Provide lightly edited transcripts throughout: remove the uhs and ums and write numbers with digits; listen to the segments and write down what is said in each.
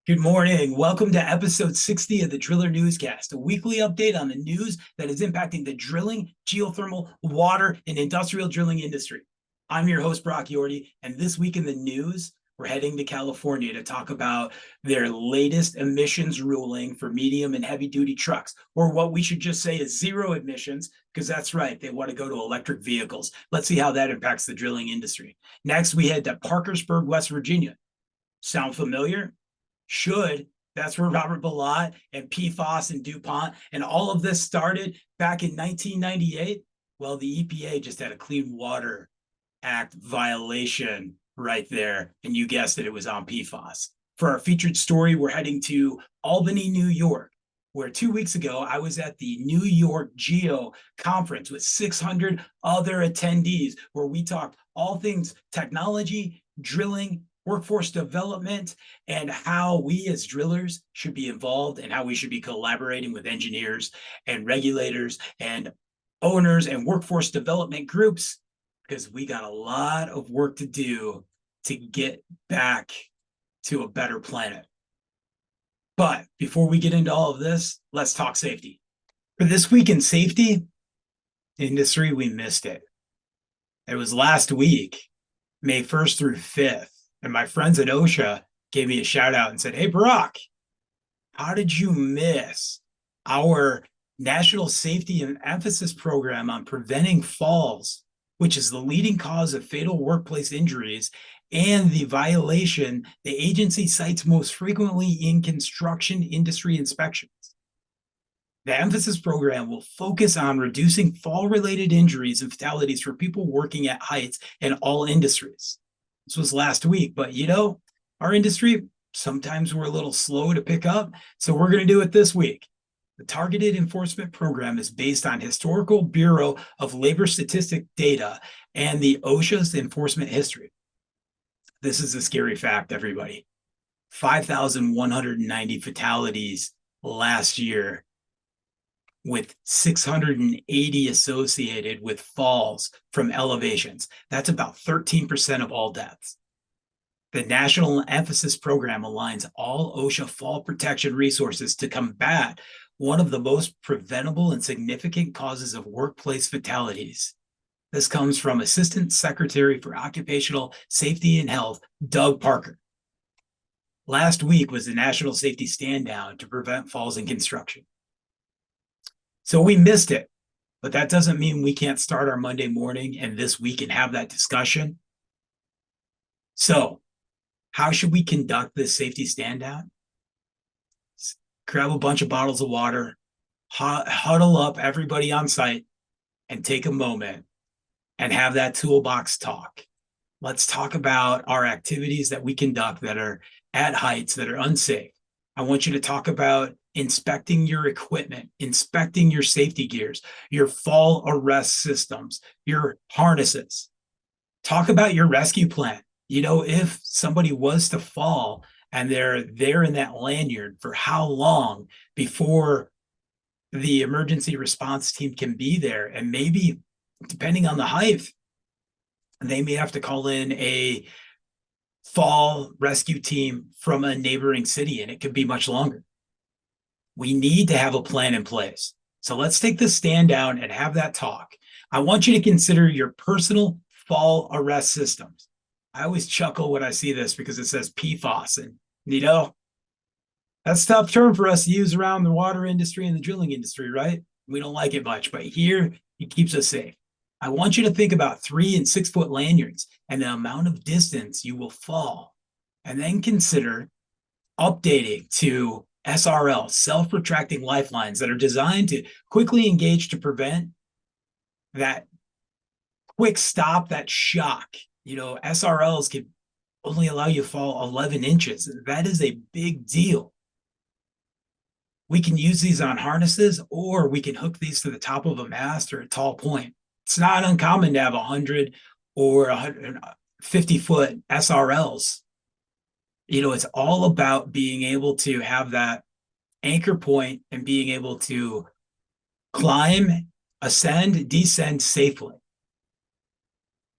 Good morning. Welcome to episode 60 of the Driller Newscast, a weekly update on the news that is impacting the drilling, geothermal, water, and industrial drilling industry. I'm your host, Brock Yordy, and this week in the news, we're heading to California to talk about their latest emissions ruling for medium and heavy duty trucks, or what we should just say is zero emissions, because that's right, they want to go to electric vehicles. Let's see how that impacts the drilling industry. Next, we head to Parkersburg, West Virginia. Sound familiar? Should. That's where Robert Bilott and PFAS and DuPont and all of this started back in 1998. Well, the EPA just had a Clean Water Act violation right there. And you guessed it, it was on PFAS. For our featured story, we're heading to Albany, New York, where 2 weeks ago, I was at the NY-GEO conference with 600 other attendees, where we talked all things technology, drilling, workforce development, and how we as drillers should be involved and how we should be collaborating with engineers and regulators and owners and workforce development groups, because we got a lot of work to do to get back to a better planet. But before we get into all of this, let's talk safety. For this week in safety industry, we missed it. It was last week, May 1st through 5th. And my friends at OSHA gave me a shout out and said, "Hey, Brock, how did you miss our National Safety and Emphasis program on preventing falls, which is the leading cause of fatal workplace injuries and the violation the agency cites most frequently in construction industry inspections? The Emphasis program will focus on reducing fall-related injuries and fatalities for people working at heights in all industries." This was last week, but our industry, sometimes we're a little slow to pick up, so we're going to do it this week. The targeted enforcement program is based on historical Bureau of Labor Statistic data and the OSHA's enforcement history. This is a scary fact, everybody. 5,190 fatalities last year, with 680 associated with falls from elevations. That's about 13% of all deaths. The National Emphasis Program aligns all OSHA fall protection resources to combat one of the most preventable and significant causes of workplace fatalities. This comes from Assistant Secretary for Occupational Safety and Health, Doug Parker. Last week was the National Safety Stand Down to prevent falls in construction. So we missed it, but that doesn't mean we can't start our Monday morning and this week and have that discussion. So how should we conduct this safety stand down? Grab a bunch of bottles of water, huddle up everybody on site, and take a moment and have that toolbox talk. Let's talk about our activities that we conduct that are at heights that are unsafe. I want you to talk about inspecting your equipment, inspecting your safety gears, your fall arrest systems, your harnesses. Talk about your rescue plan. If somebody was to fall and they're there in that lanyard, for how long before the emergency response team can be there? And maybe, depending on the height, they may have to call in a fall rescue team from a neighboring city, and it could be much longer. We need to have a plan in place. So let's take the stand down and have that talk. I want you to consider your personal fall arrest systems. I always chuckle when I see this because it says PFAS, and that's a tough term for us to use around the water industry and the drilling industry, right? We don't like it much, but here it keeps us safe. I want you to think about 3 and 6 foot lanyards and the amount of distance you will fall, and then consider updating to SRL, self-retracting lifelines that are designed to quickly engage to prevent that quick stop, that shock. SRLs can only allow you to fall 11 inches. That is a big deal. We can use these on harnesses, or we can hook these to the top of a mast or a tall point. It's not uncommon to have 100 or 150-foot SRLs. It's all about being able to have that anchor point and being able to climb, ascend, descend safely.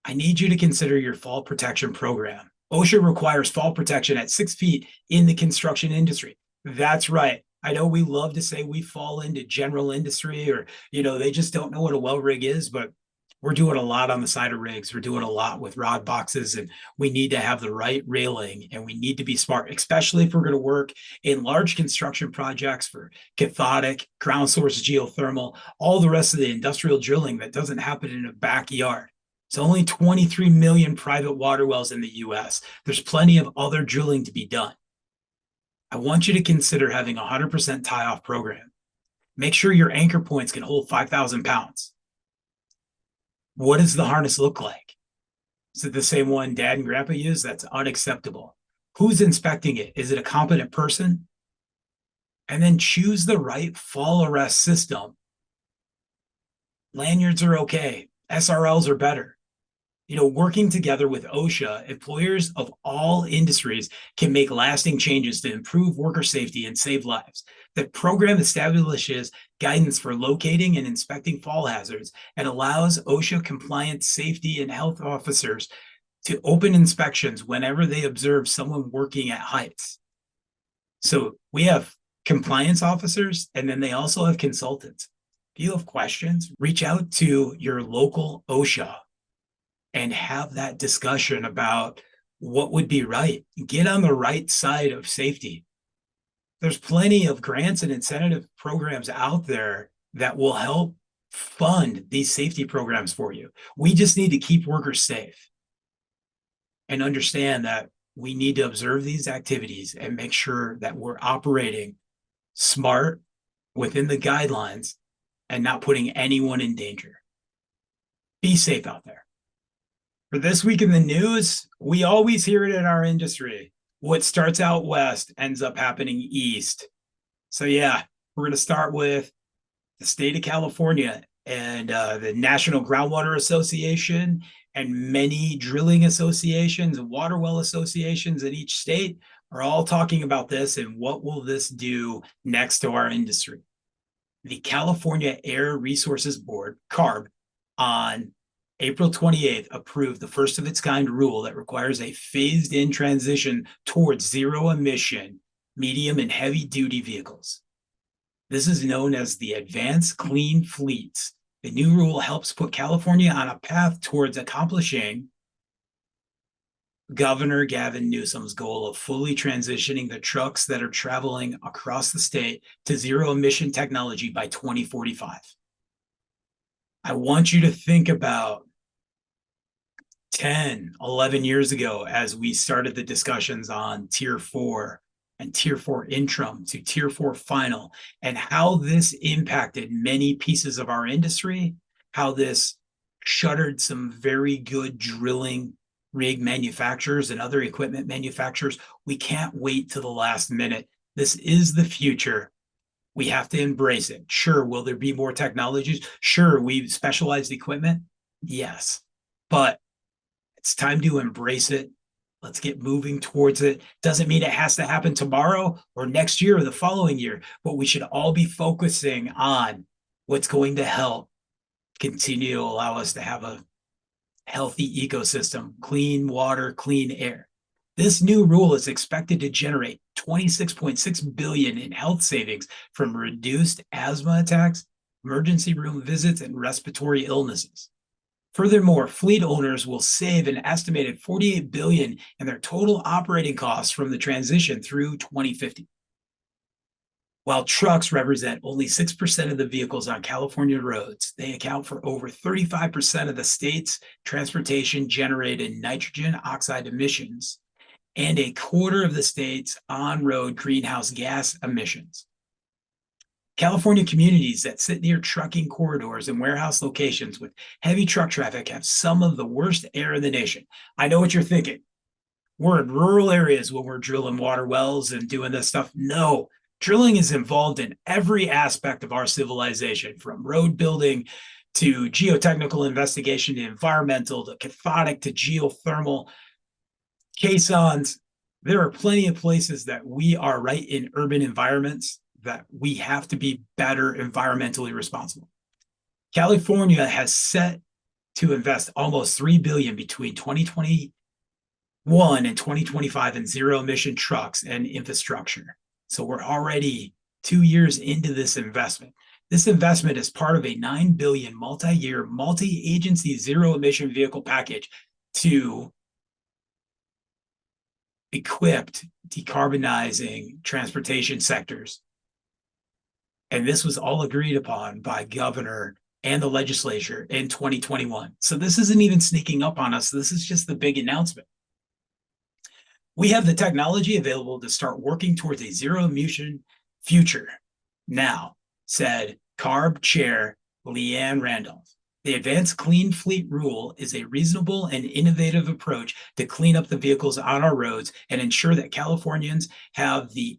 I need you to consider your fall protection program. OSHA requires fall protection at 6 feet in the construction industry. That's right. I know we love to say we fall into general industry, or, they just don't know what a well rig is, but we're doing a lot on the side of rigs. We're doing a lot with rod boxes, and we need to have the right railing, and we need to be smart, especially if we're going to work in large construction projects for cathodic, ground source geothermal, all the rest of the industrial drilling that doesn't happen in a backyard. It's only 23 million private water wells in the US. There's plenty of other drilling to be done. I want you to consider having a 100% tie-off program. Make sure your anchor points can hold 5,000 pounds. What does the harness look like? Is it the same one dad and grandpa use? That's unacceptable. Who's inspecting it? Is it a competent person? And then choose the right fall arrest system. Lanyards are okay. SRLs are better. Working together with OSHA, employers of all industries can make lasting changes to improve worker safety and save lives. The program establishes guidance for locating and inspecting fall hazards and allows OSHA compliant safety and health officers to open inspections whenever they observe someone working at heights. So we have compliance officers, and then they also have consultants. If you have questions, reach out to your local OSHA and have that discussion about what would be right. Get on the right side of safety. There's plenty of grants and incentive programs out there that will help fund these safety programs for you. We just need to keep workers safe and understand that we need to observe these activities and make sure that we're operating smart within the guidelines and not putting anyone in danger. Be safe out there. For this week in the news, we always hear it in our industry. What starts out west ends up happening east. So yeah, we're going to start with the state of California and the National Groundwater Association and many drilling associations and water well associations in each state are all talking about this and what will this do next to our industry. The California Air Resources Board, CARB, on April 28th, approved the first of its kind rule that requires a phased in transition towards zero emission medium and heavy duty vehicles. This is known as the Advanced Clean Fleets. The new rule helps put California on a path towards accomplishing Governor Gavin Newsom's goal of fully transitioning the trucks that are traveling across the state to zero emission technology by 2045. I want you to think about 10, 11 years ago as we started the discussions on Tier 4 and Tier 4 interim to Tier 4 final, and how this impacted many pieces of our industry, how this shuttered some very good drilling rig manufacturers and other equipment manufacturers. We can't wait to the last minute. This is the future. We have to embrace it. Sure, will there be more technologies? Sure, we've specialized equipment. Yes, but it's time to embrace it. Let's get moving towards it. Doesn't mean it has to happen tomorrow or next year or the following year, but we should all be focusing on what's going to help continue to allow us to have a healthy ecosystem, clean water, clean air. This new rule is expected to generate $26.6 billion in health savings from reduced asthma attacks, emergency room visits, and respiratory illnesses. Furthermore, fleet owners will save an estimated $48 billion in their total operating costs from the transition through 2050. While trucks represent only 6% of the vehicles on California roads, they account for over 35% of the state's transportation-generated nitrogen oxide emissions and a quarter of the state's on-road greenhouse gas emissions. California communities that sit near trucking corridors and warehouse locations with heavy truck traffic have some of the worst air in the nation. I know what you're thinking. We're in rural areas when we're drilling water wells and doing this stuff. No, drilling is involved in every aspect of our civilization, from road building to geotechnical investigation to environmental to cathodic to geothermal caissons. There are plenty of places that we are right in urban environments that we have to be better environmentally responsible. California has set to invest almost $3 billion between 2020 one in 2025 in zero emission trucks and infrastructure. So we're already 2 years into this investment. This investment is part of a $9 billion multi-year, multi-agency zero emission vehicle package to equipped decarbonizing transportation sectors. And this was all agreed upon by governor and the legislature in 2021. So this isn't even sneaking up on us. This is just the big announcement. We have the technology available to start working towards a zero emission future now, said CARB Chair Leanne Randolph. The Advanced Clean Fleet Rule is a reasonable and innovative approach to clean up the vehicles on our roads and ensure that Californians have the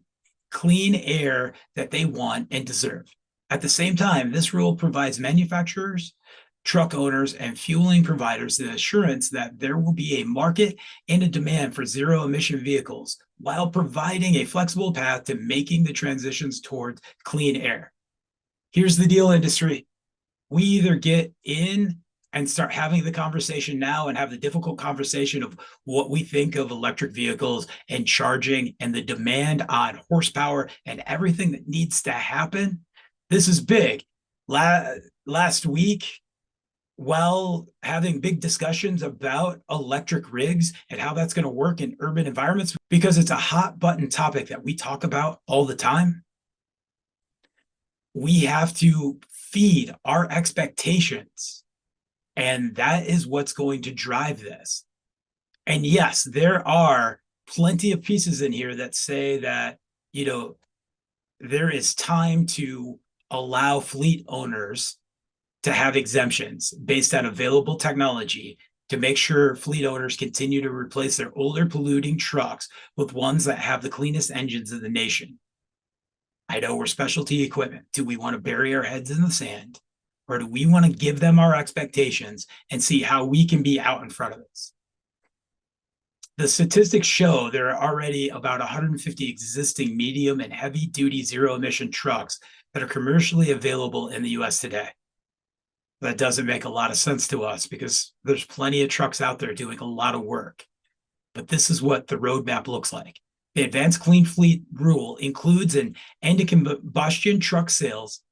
clean air that they want and deserve. At the same time, this rule provides manufacturers, truck owners, and fueling providers the assurance that there will be a market and a demand for zero emission vehicles while providing a flexible path to making the transitions towards clean air. Here's the deal, industry. We either get in and start having the conversation now and have the difficult conversation of what we think of electric vehicles and charging and the demand on horsepower and everything that needs to happen. This is big. Last week, while having big discussions about electric rigs and how that's going to work in urban environments, because it's a hot button topic that we talk about all the time, we have to feed our expectations. And that is what's going to drive this. And yes, there are plenty of pieces in here that say that, there is time to allow fleet owners to have exemptions based on available technology to make sure fleet owners continue to replace their older polluting trucks with ones that have the cleanest engines in the nation. I know we're specialty equipment. Do we want to bury our heads in the sand, or do we want to give them our expectations and see how we can be out in front of this? The statistics show there are already about 150 existing medium and heavy duty zero emission trucks that are commercially available in the US today. That doesn't make a lot of sense to us because there's plenty of trucks out there doing a lot of work. But this is what the roadmap looks like. The Advanced Clean Fleet Rule includes an end to combustion truck sales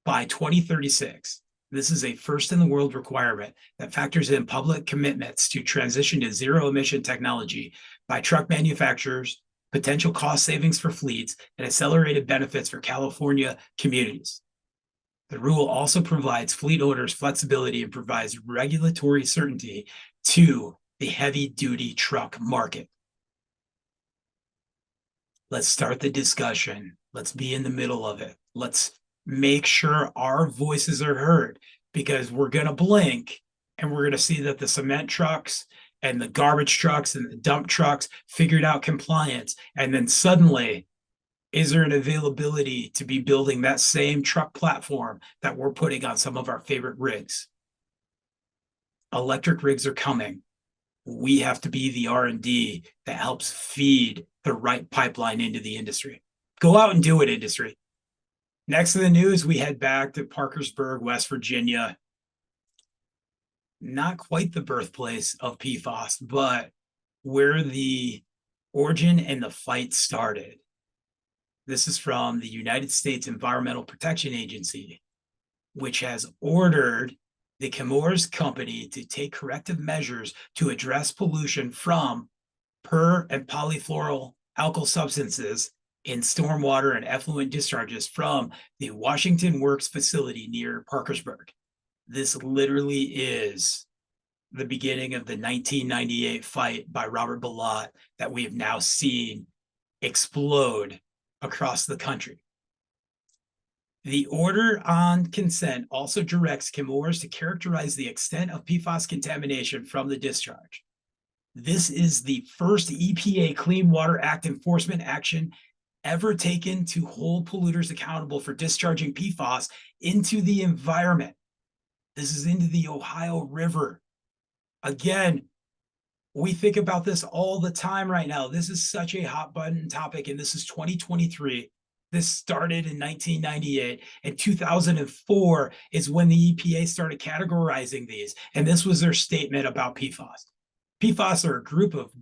by 2036. This is a first in the world requirement that factors in public commitments to transition to zero emission technology by truck manufacturers, potential cost savings for fleets, and accelerated benefits for California communities. The rule also provides fleet owners flexibility and provides regulatory certainty to the heavy-duty truck market. Let's start the discussion. Let's be in the middle of it. Let's make sure our voices are heard, because we're going to blink and we're going to see that the cement trucks and the garbage trucks and the dump trucks figured out compliance. And then suddenly, is there an availability to be building that same truck platform that we're putting on some of our favorite rigs? Electric rigs are coming. We have to be the R&D that helps feed the right pipeline into the industry. Go out and do it, industry. Next to the news, we head back to Parkersburg, West Virginia. Not quite the birthplace of PFAS, but where the origin and the fight started. This is from the United States Environmental Protection Agency, which has ordered the Chemours company to take corrective measures to address pollution from per and polyfluoroalkyl substances in stormwater and effluent discharges from the Washington Works facility near Parkersburg. This literally is the beginning of the 1998 fight by Robert Bilott that we have now seen explode across the country. The order on consent also directs Chemours to characterize the extent of PFAS contamination from the discharge. This is the first EPA Clean Water Act enforcement action ever taken to hold polluters accountable for discharging PFAS into the environment. This is into the Ohio River. Again, we think about this all the time right now. This is such a hot button topic, and this is 2023. This started in 1998, and 2004 is when the EPA started categorizing these, and this was their statement about PFAS. PFAS are a group of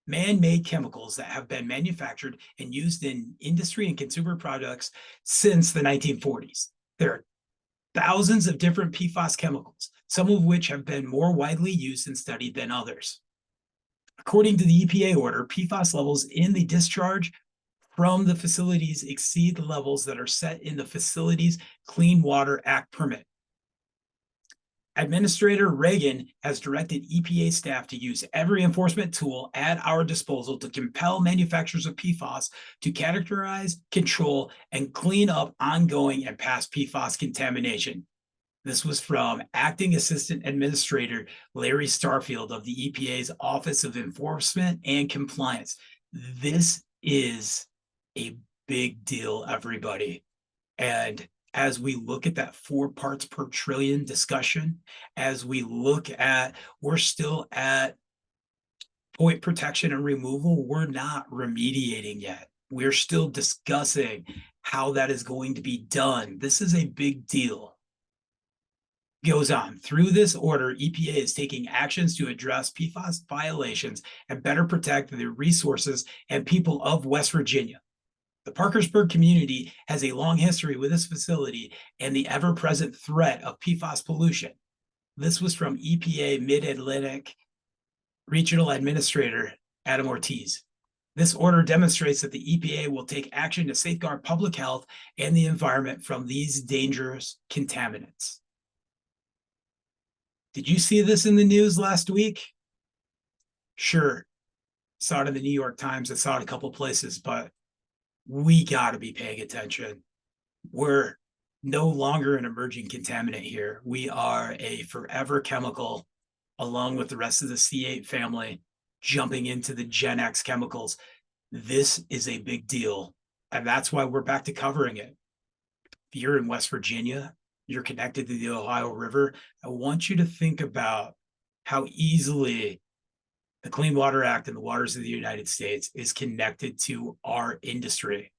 man-made chemicals that have been manufactured and used in industry and consumer products since the 1940s. There are thousands of different PFAS chemicals, some of which have been more widely used and studied than others. According to the EPA order, PFAS levels in the discharge from the facilities exceed the levels that are set in the Facilities Clean Water Act permit. Administrator Reagan has directed EPA staff to use every enforcement tool at our disposal to compel manufacturers of PFAS to categorize, control, and clean up ongoing and past PFAS contamination. This was from Acting Assistant Administrator Larry Starfield of the EPA's Office of Enforcement and Compliance. This is a big deal, everybody. And as we look at that 4 parts per trillion discussion, as we look at, we're still at point protection and removal, we're not remediating yet. We're still discussing how that is going to be done. This is a big deal. Goes on. Through this order, EPA is taking actions to address PFAS violations and better protect the resources and people of West Virginia. The Parkersburg community has a long history with this facility and the ever-present threat of PFAS pollution. This was from EPA Mid-Atlantic Regional Administrator Adam Ortiz. This order demonstrates that the EPA will take action to safeguard public health and the environment from these dangerous contaminants. Did you see this in the news last week? Sure. Saw it in the New York Times. I saw it a couple places, but we got to be paying attention. We're no longer an emerging contaminant here. We are a forever chemical, along with the rest of the C8 family, jumping into the Gen X chemicals. This is a big deal, and that's why we're back to covering it. If you're in West Virginia, you're connected to the Ohio River, I want you to think about how easily the Clean Water Act and the waters of the United States is connected to our industry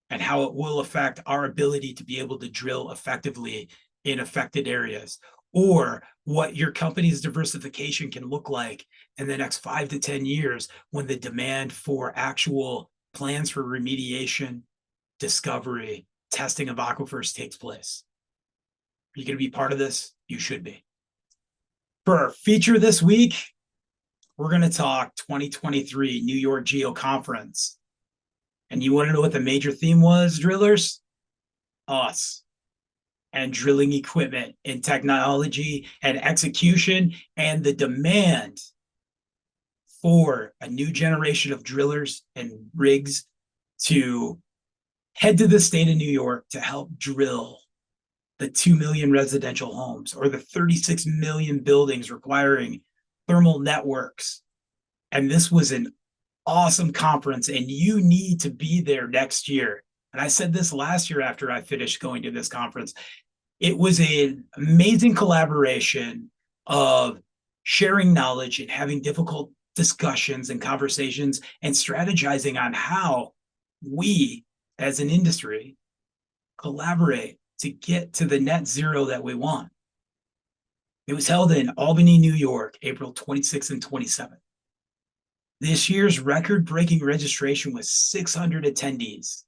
and how it will affect our ability to be able to drill effectively in affected areas, or what your company's diversification can look like in the next 5 to 10 years when the demand for actual plans for remediation, discovery, testing of aquifers takes place. Are you going to be part of this? You should be. For our feature this week, we're going to talk 2023 NY-GEO conference. And you want to know what the major theme was, drillers? Us. And drilling equipment and technology and execution and the demand for a new generation of drillers and rigs to head to the state of New York to help drill the 2 million residential homes or the 36 million buildings requiring thermal networks. And this was an awesome conference, and you need to be there next year. And I said this last year after I finished going to this conference. It was an amazing collaboration of sharing knowledge and having difficult discussions and conversations and strategizing on how we as an industry collaborate to get to the net zero that we want. It was held in Albany, New York, April 26th and 27th. This year's record-breaking registration was 600 attendees.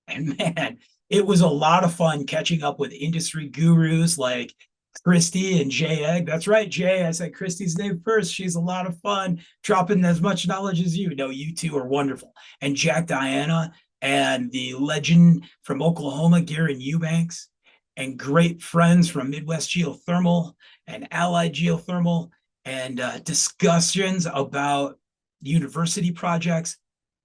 And man, it was a lot of fun catching up with industry gurus like Christy and Jay Egg. That's right, Jay. I said Christy's name first. She's a lot of fun, dropping as much knowledge as you. No, you two are wonderful. And Jack Diana and the legend from Oklahoma, Garen Eubanks, and great friends from Midwest Geothermal and Allied Geothermal, and discussions about university projects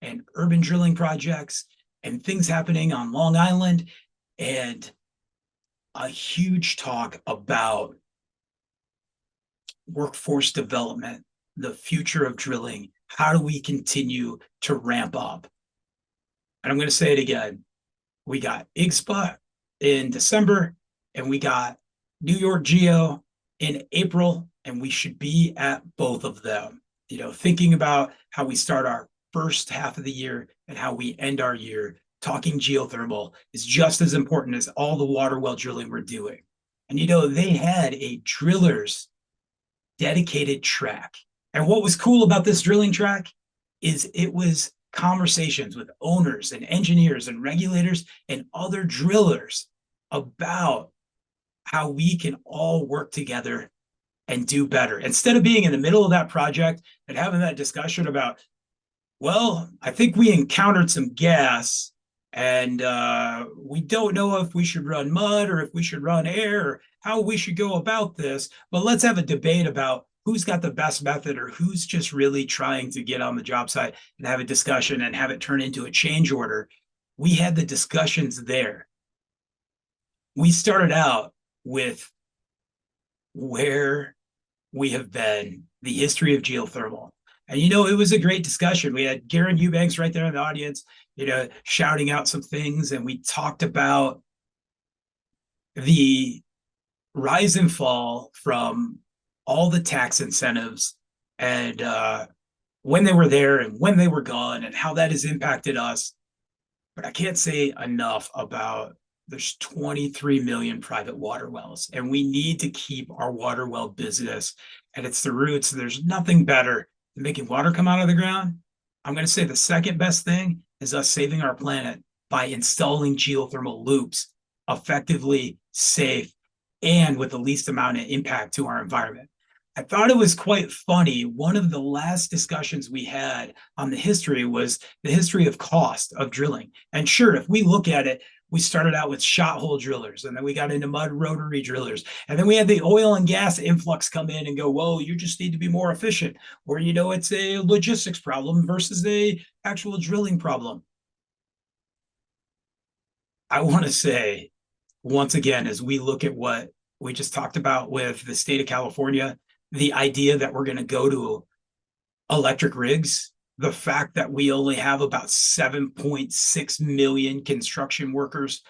and urban drilling projects and things happening on Long Island, and a huge talk about workforce development, the future of drilling. How do we continue to ramp up? And I'm going to say it again. We got IGSPA in December, and we got NY-GEO in April, and we should be at both of them. You know, thinking about how we start our first half of the year and how we end our year, talking geothermal is just as important as all the water well drilling we're doing. And, you know, they had a driller's dedicated track. And what was cool about this drilling track? is it was conversations with owners and engineers and regulators and other drillers about how we can all work together and do better. Instead of being in the middle of that project and having that discussion about, well, I think we encountered some gas and we don't know if we should run mud or if we should run air or how we should go about this. But let's have a debate about who's got the best method or who's just really trying to get on the job site and have a discussion and have it turn into a change order. We had the discussions there. We started out with where we have been, the history of geothermal. And, it was a great discussion. We had Garen Eubanks right there in the audience, shouting out some things. And we talked about the rise and fall from all the tax incentives and when they were there and when they were gone and how that has impacted us. But I can't say enough about there's 23 million private water wells, and we need to keep our water well business. And it's the roots. There's nothing better than making water come out of the ground. I'm going to say the second best thing is us saving our planet by installing geothermal loops effectively, safe, and with the least amount of impact to our environment. I thought it was quite funny. One of the last discussions we had on the history was the history of cost of drilling. And sure, if we look at it, we started out with shot hole drillers, and then we got into mud rotary drillers. And then we had the oil and gas influx come in and go, whoa, you just need to be more efficient. Or, it's a logistics problem versus a actual drilling problem. I want to say, once again, as we look at what we just talked about with the state of California, the idea that we're going to go to electric rigs, the fact that we only have about 7.6 million construction workers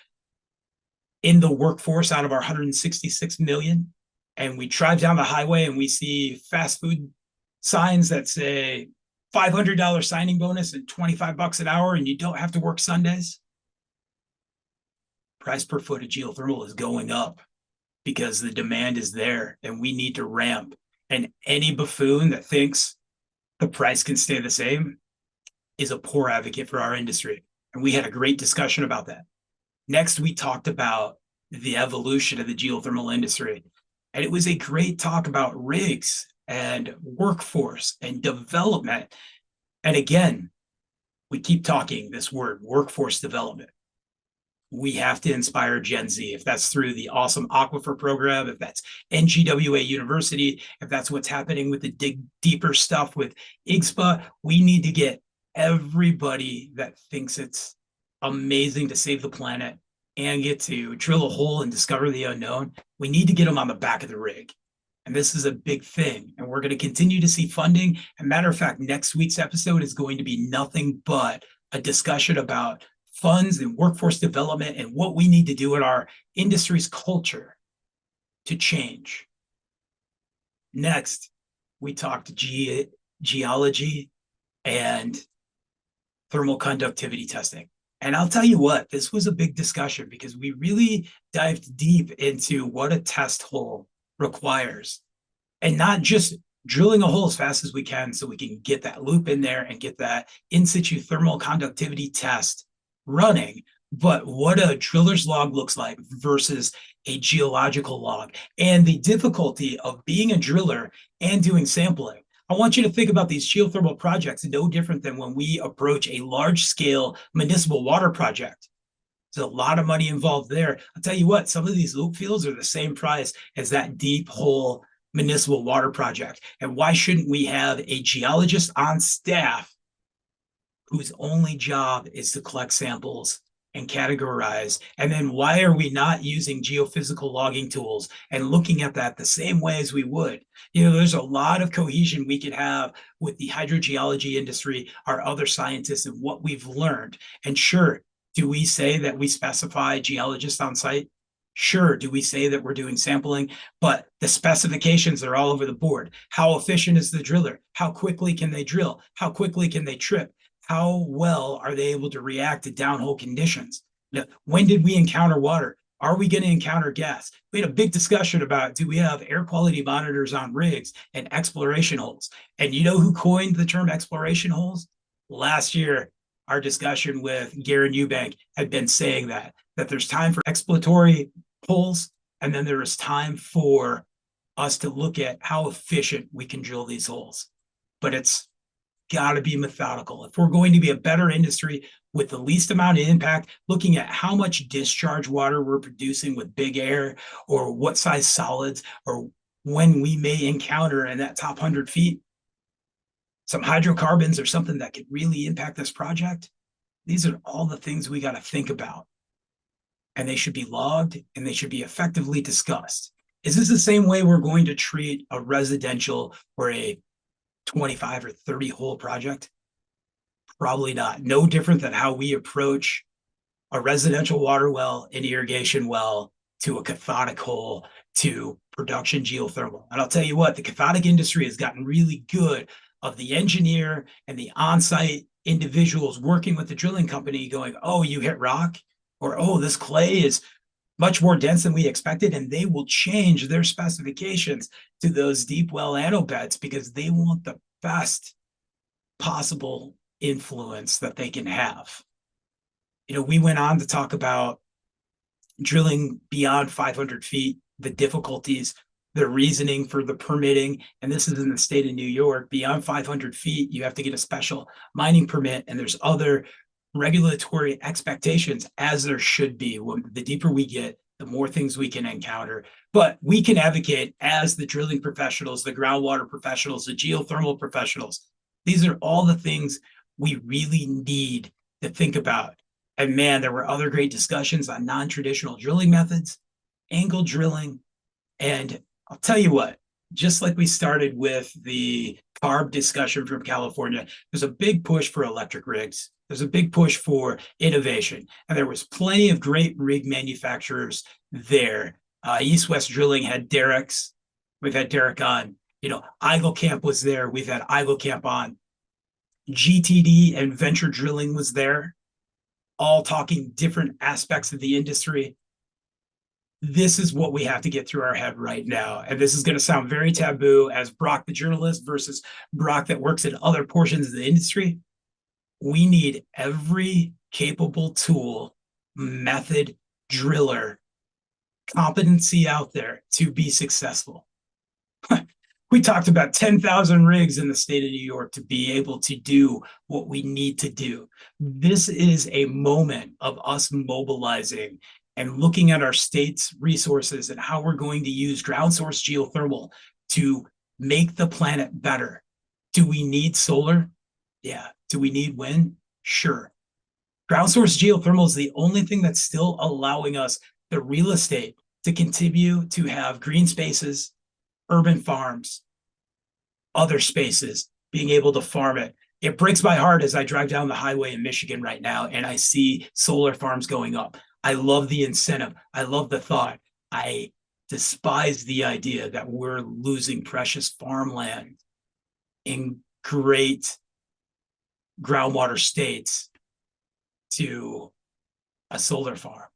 in the workforce out of our 166 million. And we drive down the highway and we see fast food signs that say $500 signing bonus and $25 an hour, and you don't have to work Sundays. Price per foot of geothermal is going up because the demand is there and we need to ramp. And any buffoon that thinks the price can stay the same is a poor advocate for our industry. And we had a great discussion about that. Next, we talked about the evolution of the geothermal industry. And it was a great talk about rigs and workforce and development. And again, we keep talking this word, workforce development. We have to inspire Gen Z, if that's through the awesome Aquifer program, if that's NGWA University, if that's what's happening with the Dig Deeper stuff with IGSPA. We need to get everybody that thinks it's amazing to save the planet and get to drill a hole and discover the unknown. We need to get them on the back of the rig. And this is a big thing. And we're going to continue to see funding. And matter of fact, next week's episode is going to be nothing but a discussion about funds and workforce development and what we need to do in our industry's culture to change. Next, we talked geology and thermal conductivity testing. And I'll tell you what, this was a big discussion because we really dived deep into what a test hole requires, and not just drilling a hole as fast as we can so we can get that loop in there and get that in situ thermal conductivity test running, but what a driller's log looks like versus a geological log, and the difficulty of being a driller and doing sampling. I want you to think about these geothermal projects no different than when we approach a large-scale municipal water project. There's a lot of money involved there. I'll tell you what, some of these loop fields are the same price as that deep hole municipal water project. And why shouldn't we have a geologist on staff whose only job is to collect samples and categorize? And then why are we not using geophysical logging tools and looking at that the same way as we would? There's a lot of cohesion we could have with the hydrogeology industry, our other scientists, and what we've learned. And sure, do we say that we specify geologists on site? Sure, do we say that we're doing sampling? But the specifications are all over the board. How efficient is the driller? How quickly can they drill? How quickly can they trip? How well are they able to react to downhole conditions? When did we encounter water? Are we going to encounter gas? We had a big discussion about, do we have air quality monitors on rigs and exploration holes? And you know who coined the term exploration holes? Last year, our discussion with Garen Eubank had been saying that there's time for exploratory holes, and then there is time for us to look at how efficient we can drill these holes. But it's got to be methodical. If we're going to be a better industry with the least amount of impact, looking at how much discharge water we're producing with big air, or what size solids, or when we may encounter in that top 100 feet some hydrocarbons or something that could really impact this project. These are all the things we got to think about. And they should be logged, and they should be effectively discussed. Is this the same way we're going to treat a residential or a 25 or 30 hole project? Probably not. No different than how we approach a residential water well, an irrigation well, to a cathodic hole, to production geothermal. And I'll tell you what, the cathodic industry has gotten really good of the engineer and the on-site individuals working with the drilling company going, oh, you hit rock, or oh, this clay is much more dense than we expected, and they will change their specifications to those deep well anno beds because they want the best possible influence that they can have. You know, we went on to talk about drilling beyond 500 feet, the difficulties, the reasoning for the permitting, and this is in the state of New York. Beyond 500 feet, you have to get a special mining permit, and there's other regulatory expectations, as there should be. The deeper we get, the more things we can encounter. But we can advocate as the drilling professionals, the groundwater professionals, the geothermal professionals. These are all the things we really need to think about. And man, there were other great discussions on non-traditional drilling methods, angle drilling. And I'll tell you what, just like we started with the CARB discussion from California, there's a big push for electric rigs. There's a big push for innovation. And there was plenty of great rig manufacturers there. East West Drilling had Derek's. We've had Derek on. You know, Camp was there. We've had Camp on. GTD and Venture Drilling was there, all talking different aspects of the industry. This is what we have to get through our head right now. And this is going to sound very taboo as Brock, the journalist, versus Brock that works in other portions of the industry. We need every capable tool, method, driller, competency out there to be successful. We talked about 10,000 rigs in the state of New York to be able to do what we need to do. This is a moment of us mobilizing and looking at our state's resources and how we're going to use ground source geothermal to make the planet better. Do we need solar? Yeah. Do we need wind? Sure. Ground source geothermal is the only thing that's still allowing us the real estate to continue to have green spaces, urban farms, other spaces, being able to farm it. It breaks my heart as I drive down the highway in Michigan right now and I see solar farms going up. I love the incentive. I love the thought. I despise the idea that we're losing precious farmland in great groundwater states to a solar farm.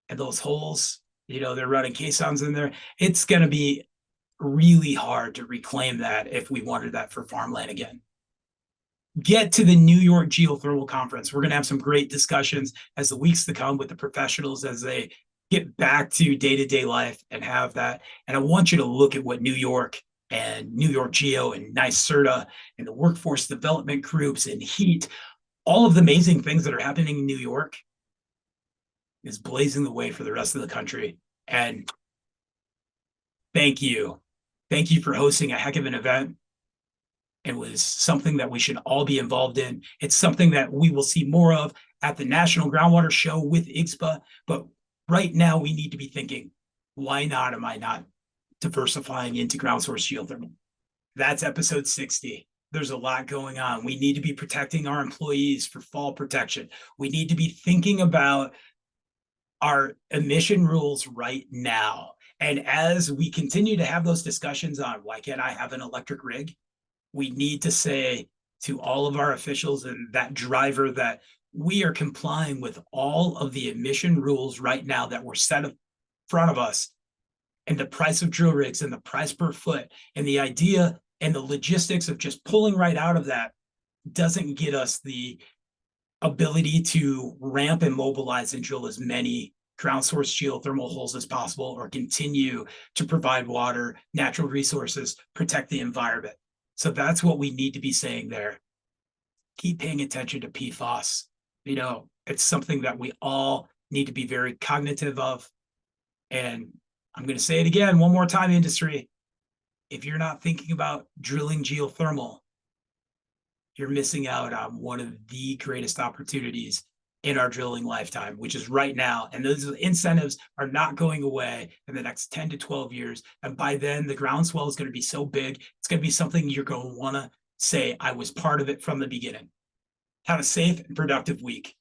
And those holes, you know, they're running caissons in there. It's going to be really hard to reclaim that if we wanted that for farmland again. Get to the New York Geothermal Conference. We're going to have some great discussions as the weeks to come with the professionals as they get back to day-to-day life and have that. And I want you to look at what New York and New York Geo and NYSERDA and the workforce development groups and HEAT, all of the amazing things that are happening in New York is blazing the way for the rest of the country. And thank you. Thank you for hosting a heck of an event. It was something that we should all be involved in. It's something that we will see more of at the National Groundwater Show with IGSPA. But right now we need to be thinking, why not am I not diversifying into ground source geothermal? That's episode 60. There's a lot going on. We need to be protecting our employees for fall protection. We need to be thinking about our emission rules right now. And as we continue to have those discussions on why can't I have an electric rig, we need to say to all of our officials and that driver that we are complying with all of the emission rules right now that were set in front of us, and the price of drill rigs and the price per foot and the idea and the logistics of just pulling right out of that doesn't get us the ability to ramp and mobilize and drill as many ground source geothermal holes as possible, or continue to provide water, natural resources, protect the environment. So that's what we need to be saying there. Keep paying attention to PFAS. It's something that we all need to be very cognitive of. And I'm going to say it again one more time, industry. If you're not thinking about drilling geothermal, you're missing out on one of the greatest opportunities in our drilling lifetime, which is right now. And those incentives are not going away in the next 10 to 12 years. And by then, the groundswell is going to be so big, it's going to be something you're going to want to say, I was part of it from the beginning. Have a safe and productive week.